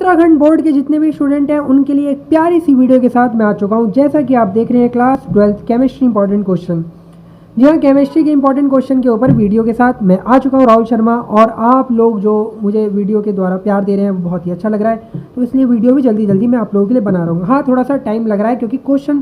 Uttarakhand board के जितने भी स्टूडेंट हैं उनके लिए एक प्यारी सी वीडियो के साथ मैं आ चुका हूं। जैसा कि आप देख रहे हैं class 12th chemistry important question. जी हाँ, केमिस्ट्री के इंपॉर्टेंट क्वेश्चन के ऊपर वीडियो के साथ मैं आ चुका हूं राहुल शर्मा। और आप लोग जो मुझे वीडियो के द्वारा प्यार दे रहे हैं वो बहुत ही अच्छा लग रहा है, तो इसलिए वीडियो भी जल्दी मैं आप लोगों के लिए बना रहा हूँ। हाँ, थोड़ा सा टाइम लग रहा है क्योंकि क्वेश्चन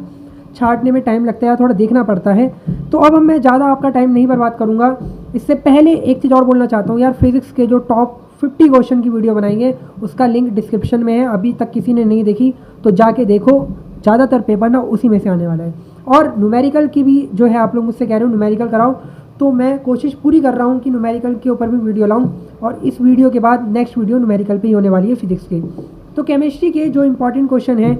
छांटने में टाइम लगता है, थोड़ा देखना पड़ता है। तो अब मैं ज़्यादा आपका टाइम नहीं बर्बाद करूँगा। इससे पहले एक चीज़ और बोलना चाहता हूँ यार, फिजिक्स के जो टॉप 50 क्वेश्चन की वीडियो बनाएंगे उसका लिंक डिस्क्रिप्शन में है। अभी तक किसी ने नहीं देखी तो जाके देखो, ज़्यादातर पेपर ना उसी में से आने वाला है। और न्यूमेरिकल की भी जो है, आप लोग मुझसे कह रहे हो न्यूमेरिकल कराओ, तो मैं कोशिश पूरी कर रहा हूँ कि न्यूमेरिकल के ऊपर भी वीडियो लाऊँ। और इस वीडियो के बाद नेक्स्ट वीडियो न्यूमेरिकल पे ही होने वाली है फिजिक्स के। तो केमिस्ट्री के जो इंपॉर्टेंट क्वेश्चन है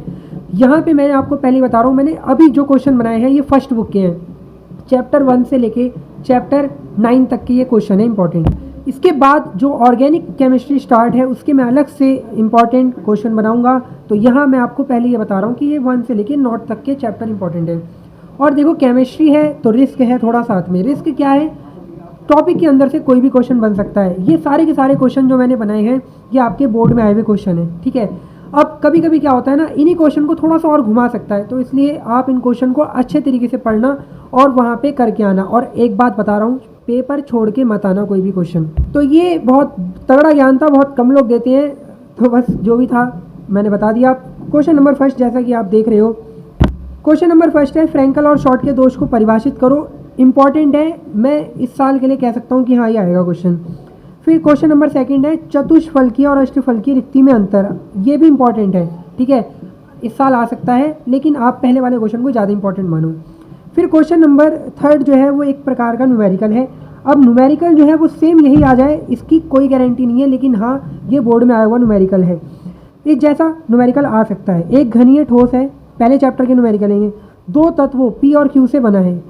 यहाँ पे मैंने आपको पहले बता रहा हूँ, मैंने अभी जो क्वेश्चन बनाए हैं ये फर्स्ट बुक के हैं। चैप्टर 1 से लेके चैप्टर 9 तक के ये क्वेश्चन है इंपॉर्टेंट। इसके बाद जो ऑर्गेनिक केमिस्ट्री स्टार्ट है उसके मैं अलग से इंपॉर्टेंट क्वेश्चन बनाऊंगा। तो यहाँ मैं आपको पहले ये बता रहा हूँ कि ये 1 से लेके 9 तक के चैप्टर इंपॉर्टेंट है। और देखो, केमिस्ट्री है तो रिस्क है थोड़ा साथ में। रिस्क क्या है? टॉपिक के अंदर से कोई भी क्वेश्चन बन सकता है। ये सारे के सारे क्वेश्चन जो मैंने बनाए हैं ये आपके बोर्ड में आए हुए क्वेश्चन है, ठीक है। अब कभी कभी क्या होता है ना, इन्हीं क्वेश्चन को थोड़ा सा और घुमा सकता है, तो इसलिए आप इन क्वेश्चन को अच्छे तरीके से पढ़ना और वहाँ पे करके आना। और एक बात बता रहा हूँ, पेपर छोड़ के मत आना कोई भी क्वेश्चन। तो ये बहुत तगड़ा ज्ञान था, बहुत कम लोग देते हैं, तो बस जो भी था मैंने बता दिया। क्वेश्चन नंबर फर्स्ट जैसा कि आप देख रहे हो, क्वेश्चन नंबर फर्स्ट है फ्रैंकल और शॉर्ट के दोष को परिभाषित करो। इंपॉर्टेंट है, मैं इस साल के लिए कह सकता हूँ कि हाँ ये आएगा क्वेश्चन। फिर क्वेश्चन नंबर सेकंड है चतुष्फलकीय और अष्टफलकीय रिक्ति में अंतर। ये भी इंपॉर्टेंट है, ठीक है, इस साल आ सकता है, लेकिन आप पहले वाले क्वेश्चन को ज़्यादा इंपॉर्टेंट मानो। फिर क्वेश्चन नंबर थर्ड जो है वो एक प्रकार का न्यूमेरिकल है। अब न्यूमेरिकल जो है वो सेम यही आ जाए इसकी कोई गारंटी नहीं है, लेकिन हाँ ये बोर्ड में आया हुआ न्यूमेरिकल है। एक जैसा न्यूमेरिकल आ सकता है। एक घनीय ठोस है, पहले चैप्टर के न्यूमेरिकल है। दो तत्वों P और Q से बना है।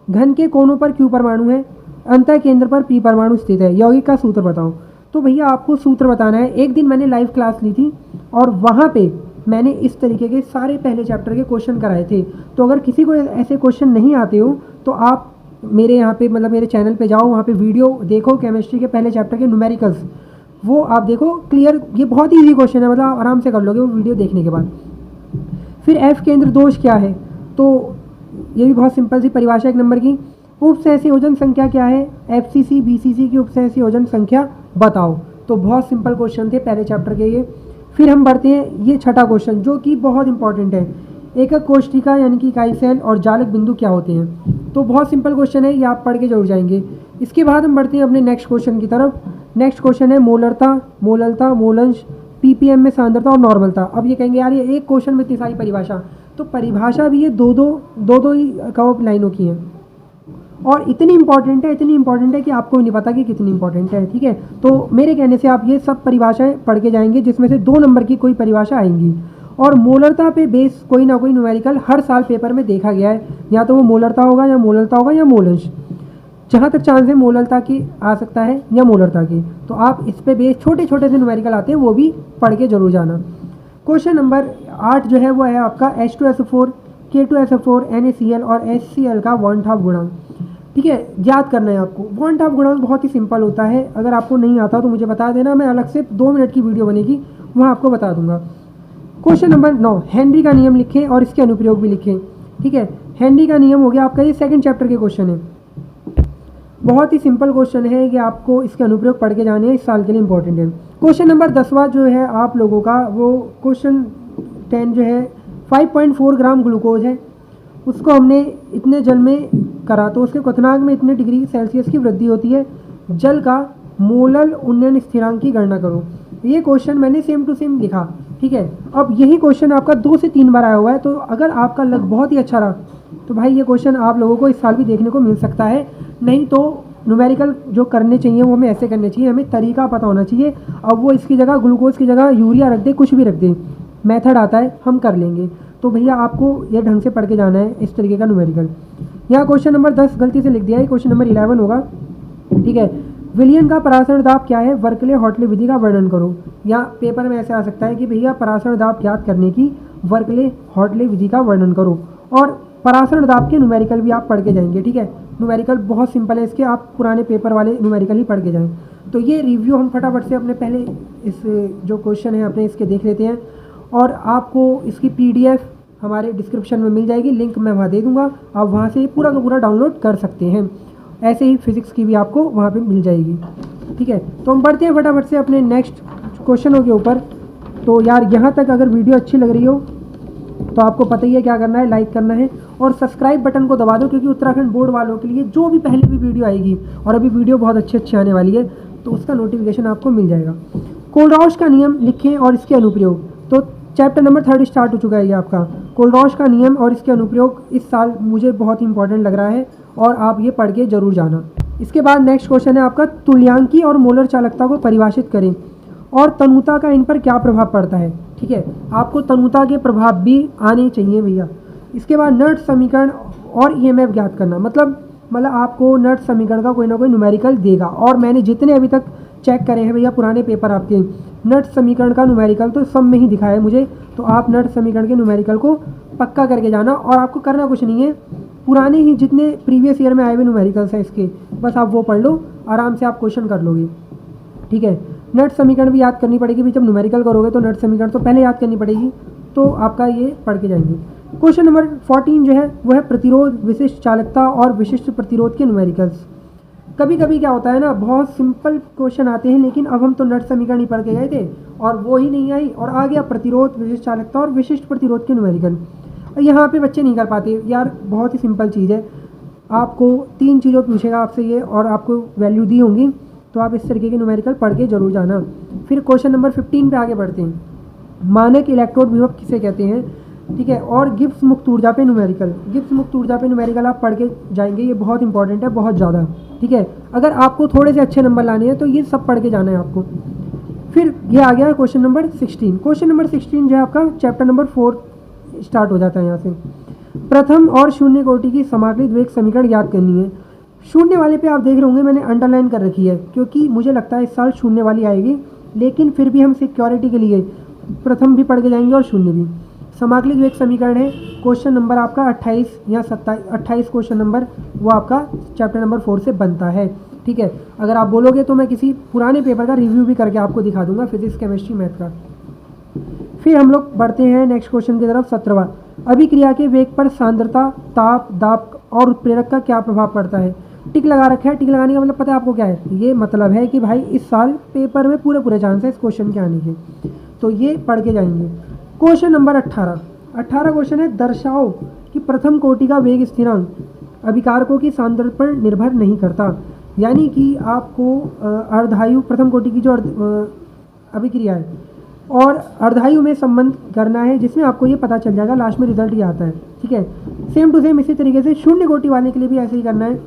घन के कोनों पर Q परमाणु है, अंतः केंद्र पर P परमाणु स्थित है। यौगिक का सूत्र बताओ। तो भैया आपको सूत्र बताना है। एक दिन मैंने लाइव क्लास ली थी और वहाँ पे मैंने इस तरीके के सारे पहले चैप्टर के क्वेश्चन कराए थे। तो अगर किसी को ऐसे क्वेश्चन नहीं आते हो तो आप मेरे यहाँ पे मतलब मेरे चैनल पे जाओ, वहाँ पे वीडियो देखो केमिस्ट्री के पहले चैप्टर के न्यूमेरिकल्स, वो आप देखो क्लियर। ये बहुत ईजी क्वेश्चन है, मतलब आप आराम से कर लोगे वो वीडियो देखने के बाद। फिर F केंद्र दोष क्या है? तो ये भी बहुत सिंपल सी परिभाषा, एक नंबर की। उपसहसी योजन संख्या क्या है? FCC BCC की उपसहसी योजन संख्या बताओ। तो बहुत सिंपल क्वेश्चन थे पहले चैप्टर के ये। फिर हम बढ़ते हैं ये छठा क्वेश्चन जो कि बहुत इंपॉर्टेंट है। एकक कोशिका यानी कि इकाई सेल और जालक बिंदु क्या होते हैं? तो बहुत सिंपल क्वेश्चन है, ये आप पढ़ के जरूर जाएंगे। इसके बाद हम बढ़ते हैं अपने नेक्स्ट क्वेश्चन की तरफ। नेक्स्ट क्वेश्चन है मोलरता, मोललता, मोलंश, PPM में सांद्रता और नॉर्मलता। अब ये कहेंगे यार ये एक क्वेश्चन में इतनी सारी परिभाषा, तो परिभाषा भी ये दो ही कव लाइनों की है और इतनी इंपॉर्टेंट है कि आपको नहीं पता कि कितनी इंपॉर्टेंट है, ठीक है। तो मेरे कहने से आप ये सब परिभाषाएं पढ़ के जाएंगे जिसमें से 2 नंबर की कोई परिभाषा आएंगी। और मोलरता पे बेस कोई ना कोई न्यूमेरिकल हर साल पेपर में देखा गया है, या तो वो मोलरता होगा या मोललता होगा या मोलंश। जहाँ तक चांस है मोललता की आ सकता है या मोलरता की, तो आप इस पे बेस छोटे छोटे से न्यूमेरिकल आते हैं वो भी पढ़ के जरूर जाना। क्वेश्चन नंबर 8 जो है वो है आपका H2SO4, K2SO4, NaCl और HCl का वन हाफ गुणांक, ठीक है, याद करना है आपको। वन हाफ गुणांक बहुत ही सिंपल होता है, अगर आपको नहीं आता तो मुझे बता देना, मैं अलग से 2 मिनट की वीडियो बनेगी वहाँ आपको बता दूंगा। क्वेश्चन नंबर 9 हेनरी का नियम लिखें और इसके अनुप्रयोग भी लिखें, ठीक है। हेनरी का नियम हो गया आपका, ये सेकंड चैप्टर के क्वेश्चन है। बहुत ही सिंपल क्वेश्चन है कि आपको इसके अनुप्रयोग पढ़ के जाने हैं, इस साल के लिए इंपॉर्टेंट है। क्वेश्चन नंबर 10वां जो है आप लोगों का वो क्वेश्चन 10 जो है 5.4 ग्राम ग्लूकोज है, उसको हमने इतने जल में करा तो उसके क्वथनांक में इतने डिग्री सेल्सियस की वृद्धि होती है। जल का मोलल उन्नयन स्थिरांक की गणना करो। ये क्वेश्चन मैंने सेम टू सेम लिखा, ठीक है। अब यही क्वेश्चन आपका 2 से 3 बार आया हुआ है, तो अगर आपका लक बहुत ही अच्छा रहा तो भाई ये क्वेश्चन आप लोगों को इस साल भी देखने को मिल सकता है। नहीं तो न्यूमेरिकल जो करने चाहिए वो हमें ऐसे करने चाहिए, हमें तरीका पता होना चाहिए। अब वो इसकी जगह ग्लूकोज की जगह यूरिया रख दे, कुछ भी रख दे, मेथड आता है, हम कर लेंगे। तो भैया आपको ये ढंग से पढ़ के जाना है इस तरीके का न्यूमेरिकल। यहाँ क्वेश्चन नंबर 10 गलती से लिख दिया है, क्वेश्चन नंबर 11 होगा, ठीक है। विलियन का परासरण दाब क्या है? वर्कले हॉटले विधि का वर्णन करो। या पेपर में ऐसे आ सकता है कि भैया परासरण दाब ज्ञात करने की वर्कले हॉटले विधि का वर्णन करो। और परासरण दाब के न्यूमेरिकल भी आप पढ़ के जाएंगे, ठीक है। न्यूमेरिकल बहुत सिंपल है इसके, आप पुराने पेपर वाले न्यूमेरिकल ही पढ़ के जाएं। तो ये रिव्यू हम फटाफट से अपने पहले इस जो क्वेश्चन है अपने इसके देख लेते हैं। और आपको इसकी PDF हमारे डिस्क्रिप्शन में मिल जाएगी, लिंक मैं वहाँ दे दूँगा, आप वहाँ से पूरा का पूरा डाउनलोड कर सकते हैं। ऐसे ही फिज़िक्स की भी आपको वहाँ पे मिल जाएगी। ठीक है, तो हम बढ़ते हैं फटाफट से अपने नेक्स्ट क्वेश्चनों के ऊपर। तो यार यहाँ तक अगर वीडियो अच्छी लग रही हो तो आपको पता ही है क्या करना है, लाइक करना है और सब्सक्राइब बटन को दबा दो, क्योंकि उत्तराखंड बोर्ड वालों के लिए जो भी पहले भी वीडियो आएगी, और अभी वीडियो बहुत अच्छी आने वाली है, तो उसका नोटिफिकेशन आपको मिल जाएगा। कोलरॉश का नियम लिखें और इसके अनुप्रयोग। तो चैप्टर नंबर 3 स्टार्ट हो चुका है ये आपका, कोलरॉश का नियम और इसके अनुप्रयोग। इस साल मुझे बहुत इंपॉर्टेंट लग रहा है और आप ये पढ़ के जरूर जाना। इसके बाद नेक्स्ट क्वेश्चन है आपका, तुल्यांकी और मोलर चालकता को परिभाषित करें और तनुता का इन पर क्या प्रभाव पड़ता है। ठीक है, आपको तनुता के प्रभाव भी आने चाहिए भैया। इसके बाद नर्ट समीकरण और EMF ज्ञात करना, मतलब आपको नर्ट समीकरण का कोई ना कोई न्यूमेरिकल देगा, और मैंने जितने अभी तक चेक करे हैं भैया पुराने पेपर आपके, नर्ट समीकरण का न्यूमेरिकल तो सब में ही दिखा है मुझे। तो आप नर्ट समीकरण के न्यूमेरिकल को पक्का करके जाना, और आपको करना कुछ नहीं है, पुराने ही जितने प्रीवियस ईयर में आए हुए न्यूमेरिकल्स हैं इसके, बस आप वो पढ़ लो, आराम से आप क्वेश्चन कर लोगे। ठीक है, नट समीकरण भी याद करनी पड़ेगी भी, जब न्यूमेरिकल करोगे तो नट समीकरण तो पहले याद करनी पड़ेगी, तो आपका ये पढ़ के जाएंगे। क्वेश्चन नंबर 14 जो है वो है प्रतिरोध, विशिष्ट चालकता और विशिष्ट प्रतिरोध के न्यूमेरिकल्स। कभी कभी क्या होता है ना, बहुत सिंपल क्वेश्चन आते हैं, लेकिन अब हम तो नट समीकरण ही पढ़ के गए थे और वो ही नहीं आई, और आ गया प्रतिरोध, विशिष्ट चालकता और विशिष्ट प्रतिरोध के न्यूमेरिकल। यहाँ पे बच्चे नहीं कर पाते यार, बहुत ही सिंपल चीज़ है, आपको 3 चीज़ों पूछेगा आपसे ये, और आपको वैल्यू दी होंगी, तो आप इस तरीके के न्यूमेरिकल पढ़ के जरूर जाना। फिर क्वेश्चन नंबर 15 पे आगे बढ़ते हैं, मानक इलेक्ट्रोड विभव किसे कहते हैं। ठीक है, और गिब्स मुक्त ऊर्जा पे न्यूमेरिकल, गिब्स मुक्त ऊर्जा पे न्यूमेरिकल आप पढ़ के जाएंगे, ये बहुत इंपॉर्टेंट है, बहुत ज़्यादा। ठीक है, अगर आपको थोड़े से अच्छे नंबर लाने हैं तो ये सब पढ़ के जाना है आपको। फिर ये आ गया क्वेश्चन नंबर 16। क्वेश्चन नंबर 16 जो है आपका चैप्टर नंबर 4 स्टार्ट हो जाता है यहाँ से। प्रथम और शून्य कोटि की समाकलित वेग समीकरण याद करनी है। शून्य वाले पे आप देख रहे होंगे मैंने अंडरलाइन कर रखी है, क्योंकि मुझे लगता है इस साल शून्य वाली आएगी, लेकिन फिर भी हम सिक्योरिटी के लिए प्रथम भी पढ़ के जाएंगे और शून्य भी। समाकलित वेग समीकरण है, क्वेश्चन नंबर आपका 28 या 28 क्वेश्चन नंबर वो आपका चैप्टर नंबर 4 से बनता है। ठीक है, अगर आप बोलोगे तो मैं किसी पुराने पेपर का रिव्यू भी करके आपको दिखा दूंगा, फिजिक्स केमिस्ट्री मैथ का। फिर हम लोग बढ़ते हैं नेक्स्ट क्वेश्चन की तरफ, 17वां, अभिक्रिया के वेग पर सांद्रता, ताप, दाब और उत्प्रेरक का क्या प्रभाव पड़ता है। टिक लगा रखा है, टिक लगाने का मतलब पता है आपको क्या है, ये मतलब है कि भाई इस साल पेपर में पूरे चांस है इस क्वेश्चन के आने के, तो ये पढ़ के जाएंगे। क्वेश्चन नंबर 18 क्वेश्चन है, दर्शाओ कि प्रथम कोटि का वेग स्थिरांक अभिकारकों की सांद्रता पर निर्भर नहीं करता। यानी कि आपको अर्धायु प्रथम कोटि की जो अभिक्रिया है और अर्धायु में संबंध करना है, जिसमें आपको ये पता चल जाएगा, लास्ट में रिजल्ट ये आता है। ठीक है, सेम टू सेम इसी तरीके से शून्य कोटि वाले के लिए भी ऐसे ही करना है,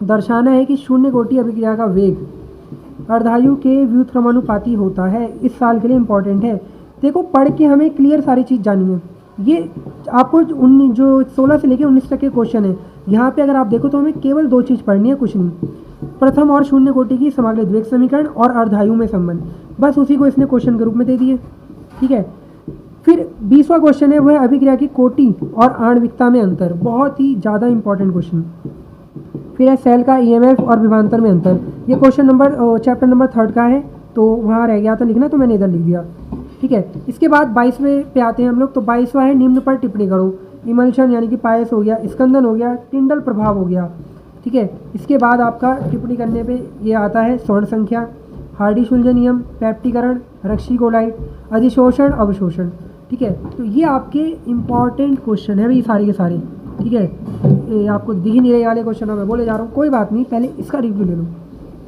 दर्शाना है कि शून्य कोटि अभिक्रिया का वेग अर्धायु के व्युत्क्रमानुपाती होता है। इस साल के लिए इंपॉर्टेंट है, देखो पढ़ के हमें क्लियर सारी चीज़ जानी है। ये आपको 19 जो 16 से लेकर 19 तक के क्वेश्चन है, यहाँ पे अगर आप देखो तो हमें केवल 2 चीज़ पढ़नी है, कुछ नहीं, प्रथम और शून्य कोटि की समाकलित वेग समीकरण और अर्धायु में संबंध, बस उसी को इसने क्वेश्चन के रूप में दे दिए। ठीक है, फिर 20वां क्वेश्चन है वो है अभिक्रिया की कोटि और आणविकता में अंतर, बहुत ही ज़्यादा इंपॉर्टेंट क्वेश्चन। फिर है सेल का EMF और विभवांतर में अंतर, ये क्वेश्चन नंबर चैप्टर नंबर 3 का है, तो वहाँ रह गया था लिखना, तो मैंने इधर लिख दिया। ठीक है, इसके बाद 22वें पे आते हैं हम लोग, तो 22वां है निम्न पर टिप्पणी करो। इमल्शन यानी कि पायस हो गया, स्कंदन हो गया, टिंडल प्रभाव हो गया। ठीक है, इसके बाद आपका टिप्पणी करने पे ये आता है स्वर्ण संख्या, हार्डी-शुल्ज़ नियम, पेप्टीकरण, रक्शीकोलाइट, अधिशोषण, अवशोषण। ठीक है, तो ये आपके इम्पॉर्टेंट क्वेश्चन है भाई सारे के सारे। ठीक है, ये आपको दिख ही नहीं रहे वाले क्वेश्चन मैं बोले जा रहा हूँ, कोई बात नहीं, पहले इसका रिव्यू ले लो।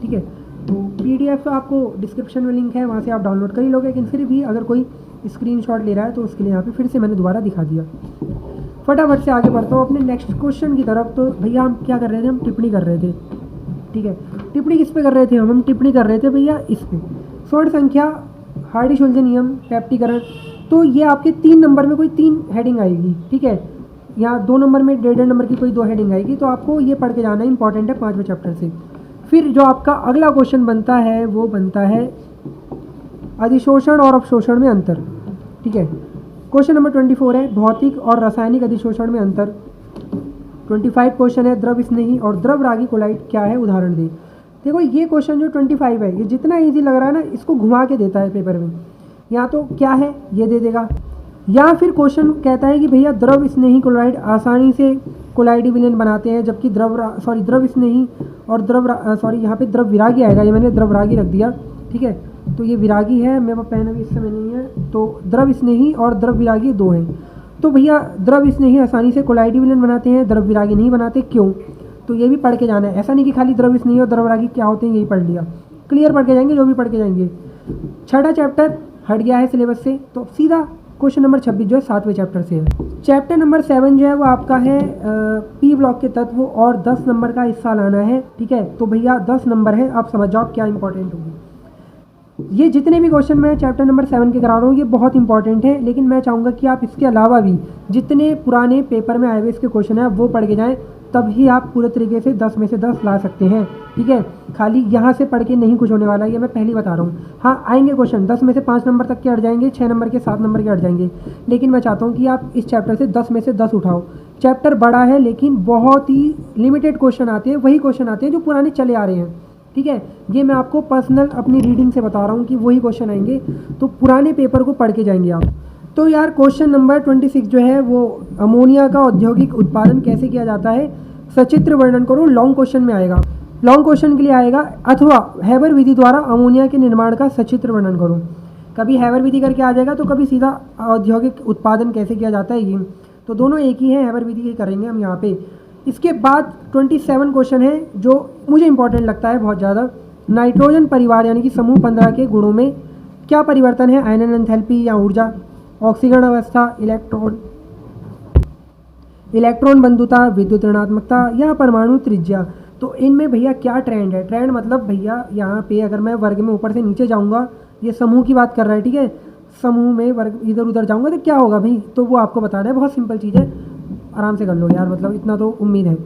ठीक है, तो PDF तो आपको डिस्क्रिप्शन में लिंक है, वहाँ से आप डाउनलोड कर ही लोगे, लेकिन फिर भी अगर कोई स्क्रीनशॉट ले रहा है तो उसके लिए यहाँ पे फिर से मैंने दोबारा दिखा दिया। फटाफट से आगे बढ़ता हूँ अपने नेक्स्ट क्वेश्चन की तरफ। तो भैया हम क्या कर रहे थे, हम टिप्पणी कर रहे थे। ठीक है, टिप्पणी किस पे कर रहे थे, हम टिप्पणी कर रहे थे भैया इस पे, स्वर्ण संख्या, हार्डी-शुल्ज़ नियम, पेप्टीकरण। तो ये आपके 3 नंबर में कोई 3 हेडिंग आएगी। ठीक है, यहाँ 2 नंबर में 1.5 नंबर की कोई 2 हेडिंग आएगी, तो आपको ये पढ़ के जाना है, इंपॉर्टेंट है 5वें चैप्टर से। फिर जो आपका अगला क्वेश्चन बनता है वो बनता है अधिशोषण और अवशोषण में अंतर। ठीक है, क्वेश्चन नंबर 24 है भौतिक और रासायनिक अधिशोषण में अंतर। 25 क्वेश्चन है द्रव स्नेही और द्रव रागी कोलाइट क्या है, उदाहरण दें। देखो ये क्वेश्चन जो 25 है, ये जितना ईजी लग रहा है ना, इसको घुमा के देता है पेपर में। या तो क्या है ये दे देगा, या फिर क्वेश्चन कहता है कि भैया द्रव स्नेही क्लोराइड आसानी से कोलाइडी विलेन बनाते हैं, जबकि द्रव स्नेही और यहाँ पे द्रव विरागी आएगा, ये मैंने द्रव विरागी रख दिया, ठीक है। तो ये विरागी है, मेरे पास पेन अभी इस समय नहीं है। तो द्रव स्नेही और द्रव विरागी दो हैं। तो भैया द्रव स्नेही आसानी से कोलाइडी विलेन बनाते हैं, द्रव विरागी नहीं बनाते, क्यों? तो ये भी पढ़ के जाना है, ऐसा नहीं कि खाली द्रव स्नेही और द्रव विरागी क्या होते हैं यही पढ़ लिया। क्लियर पढ़ के जाएंगे, जो भी पढ़ के जाएंगे। 6वां चैप्टर हट गया है सिलेबस से, तो सीधा क्वेश्चन नंबर 26 जो है 7वें चैप्टर से है। चैप्टर नंबर 7 जो है वो आपका है पी ब्लॉक के तत्व, और 10 नंबर का हिस्सा लाना है, ठीक है। तो भैया 10 नंबर है, आप समझ जाओ क्या इंपॉर्टेंट होगी। ये जितने भी क्वेश्चन मैं चैप्टर नंबर 7 के करा रहा हूँ ये बहुत इंपॉर्टेंट है, लेकिन मैं चाहूँगा कि आप इसके अलावा भी जितने पुराने पेपर में आए हुए इसके क्वेश्चन हैं वो पढ़ के जाएँ, तभी आप पूरे तरीके से 10 में से 10 ला सकते हैं, ठीक है। खाली यहाँ से पढ़ के नहीं कुछ होने वाला है, ये मैं पहले बता रहा हूँ। हाँ, आएंगे क्वेश्चन 10 में से 5 नंबर तक के हट जाएंगे, 6 नंबर के 7 नंबर के हट जाएंगे, लेकिन मैं चाहता हूँ कि आप इस चैप्टर से 10 में से 10 उठाओ। चैप्टर बड़ा है लेकिन बहुत ही लिमिटेड क्वेश्चन आते हैं, वही क्वेश्चन आते हैं जो पुराने चले आ रहे हैं, ठीक है। ये मैं आपको पर्सनल अपनी रीडिंग से बता रहा हूँ कि वही क्वेश्चन आएंगे, तो पुराने पेपर को पढ़ के जाएंगे आप। तो यार क्वेश्चन नंबर 26 जो है वो अमोनिया का औद्योगिक उत्पादन कैसे किया जाता है, सचित्र वर्णन करो। लॉन्ग क्वेश्चन में आएगा, लॉन्ग क्वेश्चन के लिए आएगा, अथवा हैबर विधि द्वारा अमोनिया के निर्माण का सचित्र वर्णन करो। कभी हैबर विधि करके आ जाएगा, तो कभी सीधा औद्योगिक उत्पादन कैसे किया जाता है ये, तो दोनों एक ही है, हैबर विधि ही करेंगे हम यहाँ पे। इसके बाद 27 क्वेश्चन है जो मुझे इंपॉर्टेंट लगता है बहुत ज़्यादा। नाइट्रोजन परिवार यानी कि समूह 15 के गुणों में क्या परिवर्तन है, आयनन एंथैल्पी या ऊर्जा, ऑक्सीकरण अवस्था, इलेक्ट्रॉन बंधुता, विद्युत ऋणात्मकता या परमाणु त्रिज्या। तो इनमें भैया क्या ट्रेंड है, ट्रेंड मतलब भैया यहाँ पे अगर मैं वर्ग में ऊपर से नीचे जाऊँगा, ये समूह की बात कर रहा है, ठीक है। समूह में वर्ग इधर उधर जाऊँगा तो क्या होगा भाई, तो वो आपको बताना है, बहुत सिंपल चीज़ है, आराम से कर लो यार, मतलब इतना तो उम्मीद है।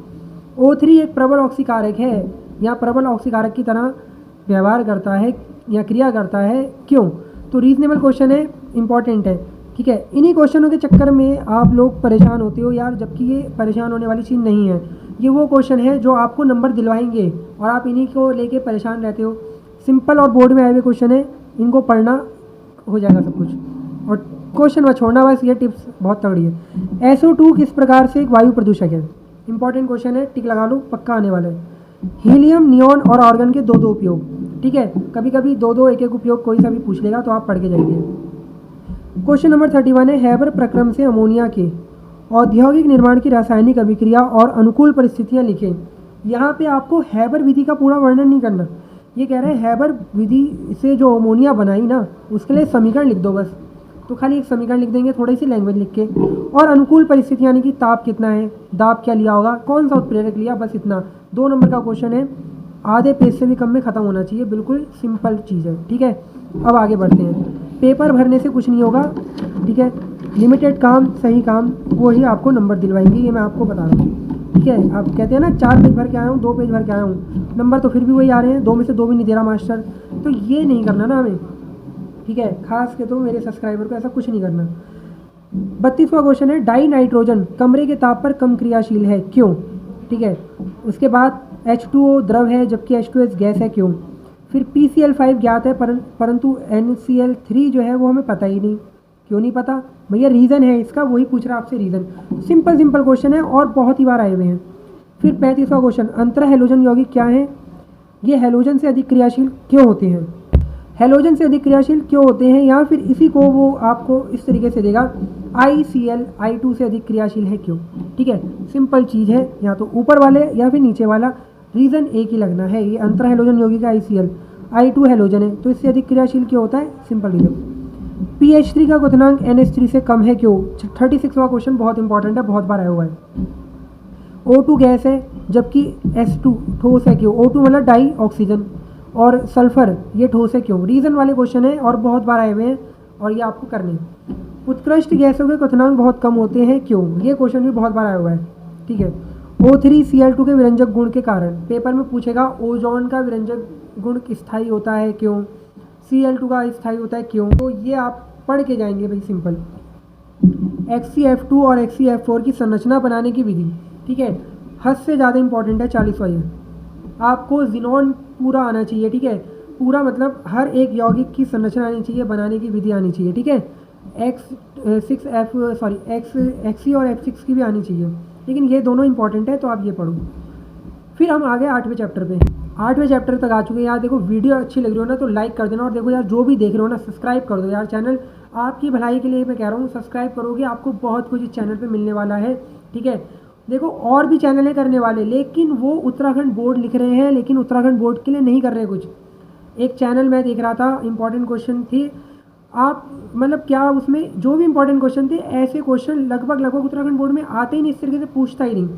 O3 एक प्रबल ऑक्सीकारक है, या प्रबल ऑक्सीकारक की तरह व्यवहार करता है या क्रिया करता है, क्यों? तो रीजनेबल क्वेश्चन है, इंपॉर्टेंट है, ठीक है। इन्हीं क्वेश्चनों के चक्कर में आप लोग परेशान होते हो यार, जबकि ये परेशान होने वाली चीज़ नहीं है। ये वो क्वेश्चन है जो आपको नंबर दिलवाएंगे और आप इन्हीं को लेके परेशान रहते हो। सिंपल और बोर्ड में आए हुए क्वेश्चन है, इनको पढ़ना हो जाएगा सब कुछ, और क्वेश्चन मत छोड़ना, बस ये टिप्स बहुत तगड़ी है। SO2 किस प्रकार से एक वायु प्रदूषक है, इंपॉर्टेंट क्वेश्चन है, टिक लगा लो, पक्का आने वाला है। हीलियम, नियॉन और आर्गन के दो दो उपयोग, ठीक है। कभी कभी दो दो एक एक उपयोग कोई सा भी पूछ लेगा, तो आप पढ़ के जाइए। क्वेश्चन नंबर 31 है, हैबर प्रक्रम से अमोनिया के औद्योगिक निर्माण की रासायनिक अभिक्रिया और अनुकूल परिस्थितियां लिखें। यहाँ पे आपको हैबर विधि का पूरा वर्णन नहीं करना, ये कह रहे हैं हैबर विधि से जो अमोनिया बनाई ना, उसके लिए समीकरण लिख दो बस। तो खाली एक समीकरण लिख देंगे, थोड़ी सी लैंग्वेज लिख के, और अनुकूल परिस्थिति यानी कि ताप कितना है, दाब क्या लिया होगा, कौन सा उत्प्रेरक लिया, बस इतना। 2 नंबर का क्वेश्चन है, आधे पेज से भी कम में ख़त्म होना चाहिए, बिल्कुल सिंपल चीज़ है, ठीक है। अब आगे बढ़ते हैं। पेपर भरने से कुछ नहीं होगा, ठीक है। लिमिटेड काम, सही काम, वो ही आपको नंबर दिलवाएंगे, ये मैं आपको बता रहा हूँ, ठीक है। आप कहते हैं ना 4 पेज भर के आया हूँ, 2 पेज भर के आया हूँ, नंबर तो फिर भी वही आ रहे हैं, 2 में से 2 भी नहीं दे रहा मास्टर, तो ये नहीं करना ना हमें, ठीक है। खास के तो मेरे सब्सक्राइबर को ऐसा कुछ नहीं करना। 32वां क्वेश्चन है, डाई नाइट्रोजन कमरे के ताप पर कम क्रियाशील है, क्यों, ठीक है। उसके बाद H2O द्रव है जबकि H2S गैस है, क्यों। फिर PCl5 ज्ञात है परंतु NCl3 जो है वो हमें पता ही नहीं, क्यों नहीं पता भैया, रीज़न है इसका, वही पूछ रहा आपसे रीज़न। सिंपल सिंपल क्वेश्चन है और बहुत ही बार आए हुए हैं। फिर 35वां क्वेश्चन, अंतर हैलोजन यौगिक क्या है, ये हैलोजन से अधिक क्रियाशील क्यों होते हैं, हैलोजन से अधिक क्रियाशील क्यों होते हैं, या फिर इसी को वो आपको इस तरीके से देगा, ICl I2 से अधिक क्रियाशील है, क्यों, ठीक है। सिंपल चीज़ है, या तो ऊपर वाले या फिर नीचे वाला, रीज़न एक ही लगना है। ये अंतर हैलोजन यौगिक का ICl, I2 हैलोजन है, तो इससे अधिक क्रियाशील क्यों होता है, सिंपल रीज़न। pH3 का क्वथनांक NH3 से कम है, क्यों। 36वां क्वेश्चन बहुत इंपॉर्टेंट है, बहुत बार आया हुआ है। O2 गैस है जबकि S2 ठोस है, क्यों। O2 मतलब डाई ऑक्सीजन, और सल्फर ये ठोस है, क्यों। रीज़न वाले क्वेश्चन है और बहुत बार आए हुए हैं, और ये आपको करने हैं। उत्कृष्ट गैसों के क्वथनांक बहुत कम होते हैं, क्यों, ये क्वेश्चन भी बहुत बार आया हुआ है, ठीक है। O3Cl2 के विरंजक गुण के कारण, पेपर में पूछेगा ओजोन का विरंजक गुण स्थायी होता है, क्यों। Cl2 का स्थायी होता है, क्यों। तो ये आप पढ़ के जाएंगे भाई, सिंपल। HCF2 और HCF4 की संरचना बनाने की विधि, ठीक है। हद से ज़्यादा इंपॉर्टेंट है, 40वां ये। आपको जिनोन पूरा आना चाहिए, ठीक है, पूरा मतलब हर एक यौगिक की संरचना आनी चाहिए, बनाने की विधि आनी चाहिए, ठीक है। एक्स और F6 की भी आनी चाहिए, लेकिन ये दोनों इंपॉर्टेंट है तो आप ये पढ़ो। फिर हम आ गए 8वें चैप्टर पे। 8वें चैप्टर तक आ चुके हैं यार। देखो वीडियो अच्छी लग रही हो ना तो लाइक कर देना, और देखो यार जो भी देख रहे हो ना सब्सक्राइब कर दो यार। चैनल आपकी भलाई के लिए मैं कह रहा हूँ, सब्सक्राइब करोगे आपको बहुत कुछ इस चैनल पे मिलने वाला है, ठीक है। देखो और भी चैनल है करने वाले, लेकिन वो उत्तराखंड बोर्ड लिख रहे हैं, लेकिन उत्तराखंड बोर्ड के लिए नहीं कर रहे कुछ। एक चैनल मैं देख रहा था, इंपॉर्टेंट क्वेश्चन थी, आप मतलब क्या उसमें जो भी इंपॉर्टेंट क्वेश्चन थे, ऐसे क्वेश्चन लगभग उत्तराखंड बोर्ड में आते ही नहीं, इस तरीके से पूछता ही नहीं।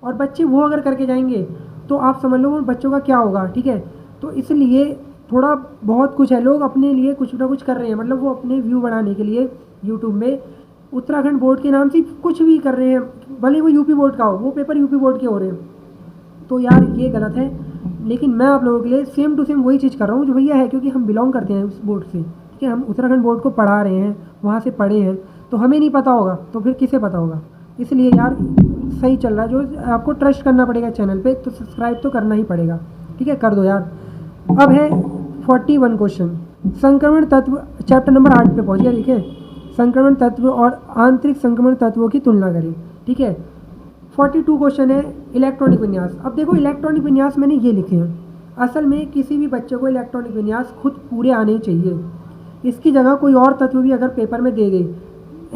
और बच्चे वो अगर करके जाएंगे तो आप समझ लो उन बच्चों का क्या होगा, ठीक है। तो इसलिए थोड़ा बहुत कुछ है, लोग अपने लिए कुछ ना कुछ कर रहे हैं, मतलब वो अपने व्यू बढ़ाने के लिए यूट्यूब में उत्तराखंड बोर्ड के नाम से कुछ भी कर रहे हैं, भले वो यूपी बोर्ड का हो, वो पेपर यूपी बोर्ड के हो रहे हैं। तो यार ये गलत है। लेकिन मैं आप लोगों के लिए सेम टू सेम वही चीज़ कर रहा हूँ जो भैया है, क्योंकि हम बिलोंग करते हैं उस बोर्ड से, ठीक है। हम उत्तराखंड बोर्ड को पढ़ा रहे हैं, वहाँ से पढ़े हैं, तो हमें नहीं पता होगा तो फिर किसे पता होगा। इसलिए यार सही चल रहा है, जो आपको ट्रस्ट करना पड़ेगा चैनल पे, तो सब्सक्राइब तो करना ही पड़ेगा, ठीक है, कर दो यार। अब है 41 क्वेश्चन, संक्रमण तत्व, चैप्टर नंबर 8 पे पहुँच गया, ठीक है। संक्रमण तत्व और आंतरिक संक्रमण तत्वों की तुलना करें, ठीक है। 42 क्वेश्चन है इलेक्ट्रॉनिक विन्यास। अब देखो इलेक्ट्रॉनिक विन्यास मैंने ये लिखे हैं, असल में किसी भी बच्चे को इलेक्ट्रॉनिक विन्यास खुद पूरे आने चाहिए। इसकी जगह कोई और तत्व भी अगर पेपर में दे दे,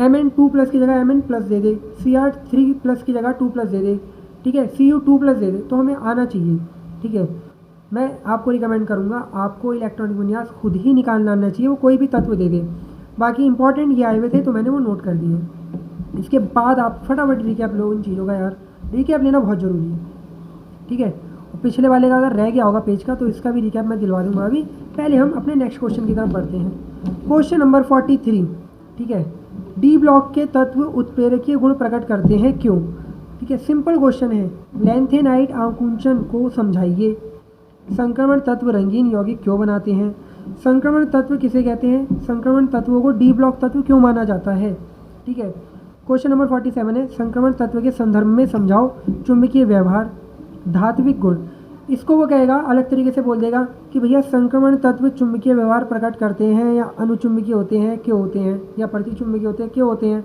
Mn2+ की जगह Mn+ दे दे, Cr3+ की जगह 2+ दे दे, ठीक है, Cu2+ दे दे, तो हमें आना चाहिए, ठीक है। मैं आपको रिकमेंड करूँगा, आपको इलेक्ट्रॉनिक विन्यास खुद ही निकालना आना चाहिए, वो कोई भी तत्व दे दे। बाकी इंपॉर्टेंट ये आए हुए थे तो मैंने वो नोट कर दिए। इसके बाद आप फटाफट रिकैप लो इन चीज़ों का यार, रिकैप लेना बहुत ज़रूरी है, ठीक है। और पिछले वाले का अगर रह गया होगा पेज का तो इसका भी रिकैप मैं दिलवा दूंगा। अभी पहले हम अपने नेक्स्ट क्वेश्चन की तरफ बढ़ते हैं। क्वेश्चन नंबर 43, ठीक है। डी ब्लॉक के तत्व उत्प्रेरकीय गुण प्रकट करते हैं क्यों, ठीक है, सिंपल क्वेश्चन है। लैंथेनाइट आकुंचन को समझाइए। संक्रमण तत्व रंगीन यौगिक क्यों बनाते हैं। संक्रमण तत्व किसे कहते हैं। संक्रमण तत्वों को डी ब्लॉक तत्व क्यों माना जाता है, ठीक है। क्वेश्चन नंबर 47 है, संक्रमण तत्व के संदर्भ में समझाओ चुंबकीय व्यवहार, धात्विक गुण। इसको वो कहेगा अलग तरीके से बोल देगा कि भैया संक्रमण तत्व चुंबकीय व्यवहार प्रकट करते हैं या अनुचुंबकीय होते हैं क्यों होते हैं, या प्रतिचुंबकीय होते हैं क्यों होते हैं,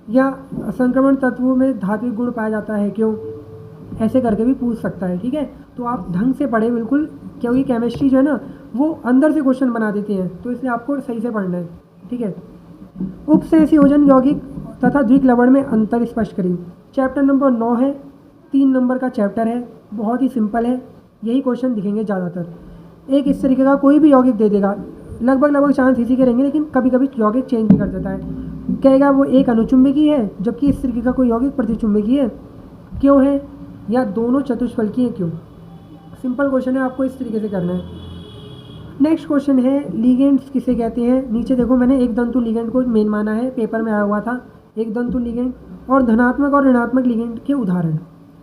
या संक्रमण तत्वों में धात्विक गुण पाया जाता है क्यों, ऐसे करके भी पूछ सकता है, ठीक है। तो आप ढंग से पढ़े बिल्कुल, क्योंकि केमिस्ट्री जो है ना वो अंदर से क्वेश्चन बना देती हैं, तो इसलिए आपको सही से पढ़ना है, ठीक है। उपसंयोजन यौगिक तथा द्विक्लवण में अंतर स्पष्ट करें। चैप्टर नंबर 9 है, 3 नंबर का चैप्टर है, बहुत ही सिंपल है, यही क्वेश्चन दिखेंगे ज़्यादातर। एक इस तरीके का कोई भी यौगिक दे देगा, लगभग चांस इसी के रहेंगे, लेकिन कभी कभी यौगिक चेंज भी कर देता है। कहेगा वो एक अनुचुंबकीय है जबकि इस तरीके का कोई यौगिक प्रतिचुंबकीय है क्यों है, या दोनों चतुष्फलकीय है क्यों। सिंपल क्वेश्चन है, आपको इस तरीके से करना है। नेक्स्ट क्वेश्चन है लिगेंड्स किसे कहते हैं। नीचे देखो मैंने एक दंतु लिगेंड को मेन माना है, पेपर में आया हुआ था एक दंतु लिगेंड, और धनात्मक और ऋणात्मक लिगेंड के उदाहरण,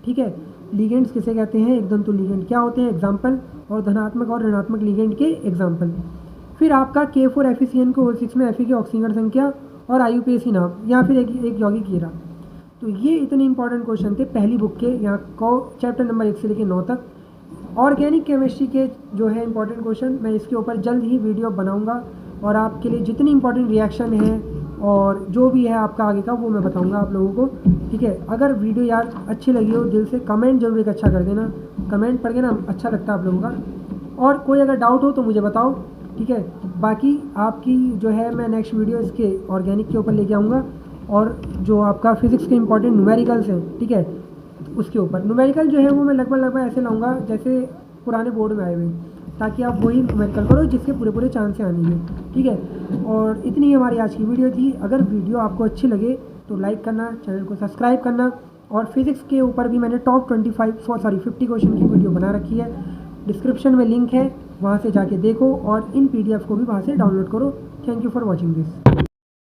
ठीक है। लिगेंड्स किसे कहते हैं, एक दंतु लिगेंड क्या होते हैं, एग्जाम्पल, और धनात्मक और ऋणात्मक लिगेंड के एग्जाम्पल। फिर आपका K4FeCN को 6 में Fe की ऑक्सीजन संख्या और IUPAC नाम, या फिर एक यौगिक हीरा। तो ये इतने इंपॉर्टेंट क्वेश्चन थे पहली बुक के, यहाँ चैप्टर नंबर 1 से लेकर 9 तक। ऑर्गेनिक केमिस्ट्री के जो है इंपॉर्टेंट क्वेश्चन, मैं इसके ऊपर जल्द ही वीडियो बनाऊंगा, और आपके लिए जितनी इंपॉर्टेंट रिएक्शन है और जो भी है आपका आगे का वो मैं बताऊंगा आप लोगों को, ठीक है। अगर वीडियो यार अच्छी लगी हो दिल से कमेंट जरूर एक अच्छा कर देना, कमेंट पढ़ के ना अच्छा लगता है आप लोगों का। और कोई अगर डाउट हो तो मुझे बताओ, ठीक है। बाकी आपकी जो है मैं नेक्स्ट वीडियो इसके ऑर्गेनिक के ऊपर लेके आऊँगा, और जो आपका फिज़िक्स के इंपॉर्टेंट न्यूमेरिकल्स हैं, ठीक है, उसके ऊपर न्यूमेरिकल जो है वो मैं लगभग ऐसे लाऊंगा जैसे पुराने बोर्ड में आए हुए, ताकि आप वही न्यूमेरिकल करो जिसके पूरे चांस से आने हैं, ठीक है। और इतनी ही हमारी आज की वीडियो थी। अगर वीडियो आपको अच्छी लगे तो लाइक करना, चैनल को सब्सक्राइब करना, और फिज़िक्स के ऊपर भी मैंने टॉप 50 क्वेश्चन की वीडियो बना रखी है, डिस्क्रिप्शन में लिंक है, वहाँ से जाके देखो, और इन PDF को भी वहाँ से डाउनलोड करो। Thank you for watching this.